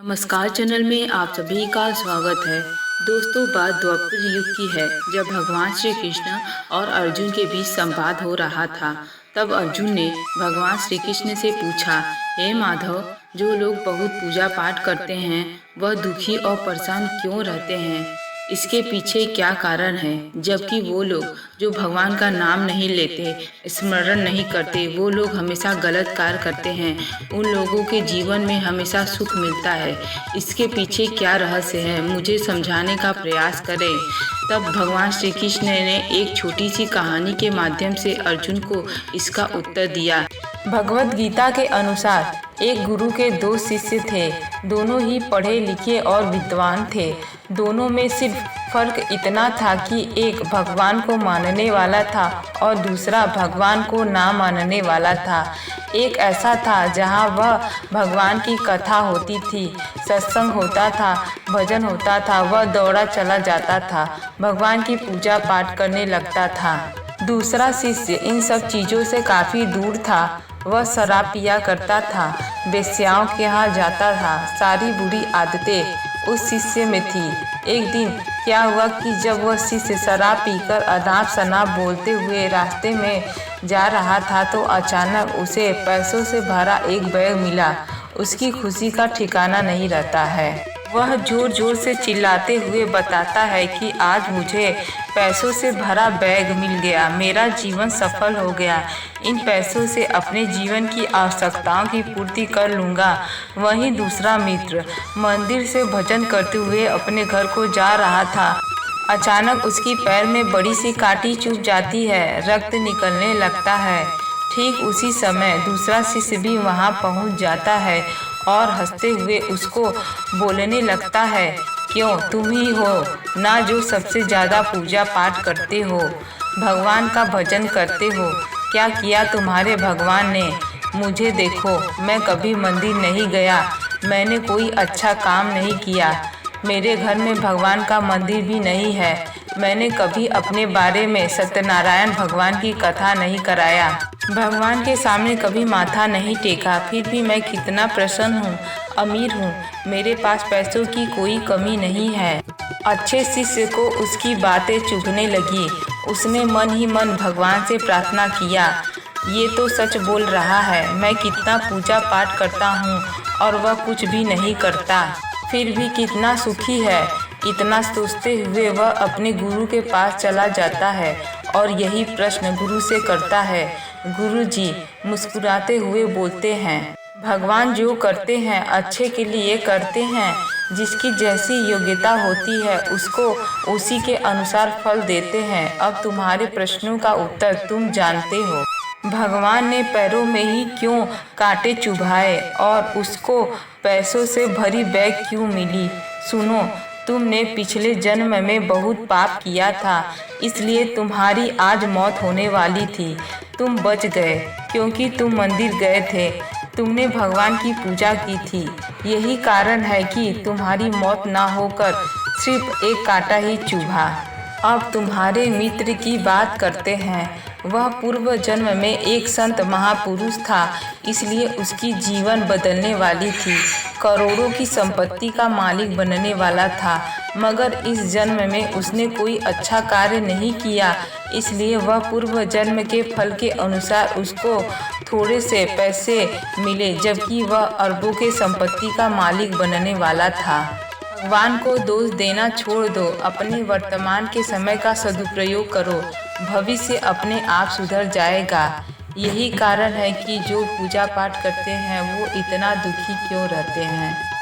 नमस्कार चैनल में आप सभी का स्वागत है। दोस्तों, बात द्वापर युग की है, जब भगवान श्री कृष्ण और अर्जुन के बीच संवाद हो रहा था। तब अर्जुन ने भगवान श्री कृष्ण से पूछा, हे माधव, जो लोग बहुत पूजा पाठ करते हैं वह दुखी और परेशान क्यों रहते हैं? इसके पीछे क्या कारण है? जबकि वो लोग जो भगवान का नाम नहीं लेते, स्मरण नहीं करते, वो लोग हमेशा गलत कार्य करते हैं। उन लोगों के जीवन में हमेशा सुख मिलता है। इसके पीछे क्या रहस्य है, मुझे समझाने का प्रयास करें। तब भगवान श्री कृष्ण ने एक छोटी सी कहानी के माध्यम से अर्जुन को इसका उत्तर दिया। भगवत गीता के अनुसार एक गुरु के दो शिष्य थे। दोनों ही पढ़े लिखे और विद्वान थे। दोनों में सिर्फ फर्क इतना था कि एक भगवान को मानने वाला था और दूसरा भगवान को ना मानने वाला था। एक ऐसा था जहाँ वह भगवान की कथा होती थी, सत्संग होता था, भजन होता था, वह दौड़ा चला जाता था, भगवान की पूजा पाठ करने लगता था। दूसरा शिष्य इन सब चीज़ों से काफ़ी दूर था। वह शराब पिया करता था, वेश्याओं के यहाँ जाता था। सारी बुरी आदतें उस शिष्य में थी। एक दिन क्या हुआ कि जब वह शिष्य शराब पीकर अनाप शनाप बोलते हुए रास्ते में जा रहा था तो अचानक उसे पैसों से भरा एक बैग मिला। उसकी खुशी का ठिकाना नहीं रहता है। वह जोर जोर से चिल्लाते हुए बताता है कि आज मुझे पैसों से भरा बैग मिल गया, मेरा जीवन सफल हो गया, इन पैसों से अपने जीवन की आवश्यकताओं की पूर्ति कर लूँगा। वहीं दूसरा मित्र मंदिर से भजन करते हुए अपने घर को जा रहा था। अचानक उसकी पैर में बड़ी सी कांटी चुभ जाती है, रक्त निकलने लगता है। ठीक उसी समय दूसरा शिष्य भी वहाँ पहुँच जाता है और हंसते हुए उसको बोलने लगता है, क्यों, तुम ही हो ना जो सबसे ज़्यादा पूजा पाठ करते हो, भगवान का भजन करते हो। क्या किया तुम्हारे भगवान ने? मुझे देखो, मैं कभी मंदिर नहीं गया, मैंने कोई अच्छा काम नहीं किया, मेरे घर में भगवान का मंदिर भी नहीं है, मैंने कभी अपने बारे में सत्यनारायण भगवान की कथा नहीं कराया, भगवान के सामने कभी माथा नहीं टेका। फिर भी मैं कितना प्रसन्न हूँ, अमीर हूँ, मेरे पास पैसों की कोई कमी नहीं है। अच्छे शिष्य को उसकी बातें चुभने लगी। उसने मन ही मन भगवान से प्रार्थना किया, ये तो सच बोल रहा है, मैं कितना पूजा पाठ करता हूँ और वह कुछ भी नहीं करता, फिर भी कितना सुखी है। इतना सोचते हुए वह अपने गुरु के पास चला जाता है और यही प्रश्न गुरु से करता है। गुरु जी मुस्कुराते हुए बोलते हैं, भगवान जो करते हैं अच्छे के लिए करते हैं, जिसकी जैसी योग्यता होती है उसको उसी के अनुसार फल देते हैं। अब तुम्हारे प्रश्नों का उत्तर तुम जानते हो। भगवान ने पैरों में ही क्यों कांटे चुभाए और उसको पैसों से भरी बैग क्यों मिली? सुनो, तुमने पिछले जन्म में बहुत पाप किया था, इसलिए तुम्हारी आज मौत होने वाली थी। तुम बच गए क्योंकि तुम मंदिर गए थे, तुमने भगवान की पूजा की थी। यही कारण है कि तुम्हारी मौत ना होकर सिर्फ एक कांटा ही चुभा। अब तुम्हारे मित्र की बात करते हैं। वह पूर्व जन्म में एक संत महापुरुष था, इसलिए उसकी जीवन बदलने वाली थी। करोड़ों की संपत्ति का मालिक बनने वाला था, मगर इस जन्म में उसने कोई अच्छा कार्य नहीं किया, इसलिए वह पूर्व जन्म के फल के अनुसार उसको थोड़े से पैसे मिले, जबकि वह अरबों के संपत्ति का मालिक बनने वाला था। भगवान को दोष देना छोड़ दो, अपने वर्तमान के समय का सदुपयोग करो, भविष्य अपने आप सुधर जाएगा। यही कारण है कि जो पूजा पाठ करते हैं वो इतना दुखी क्यों रहते हैं।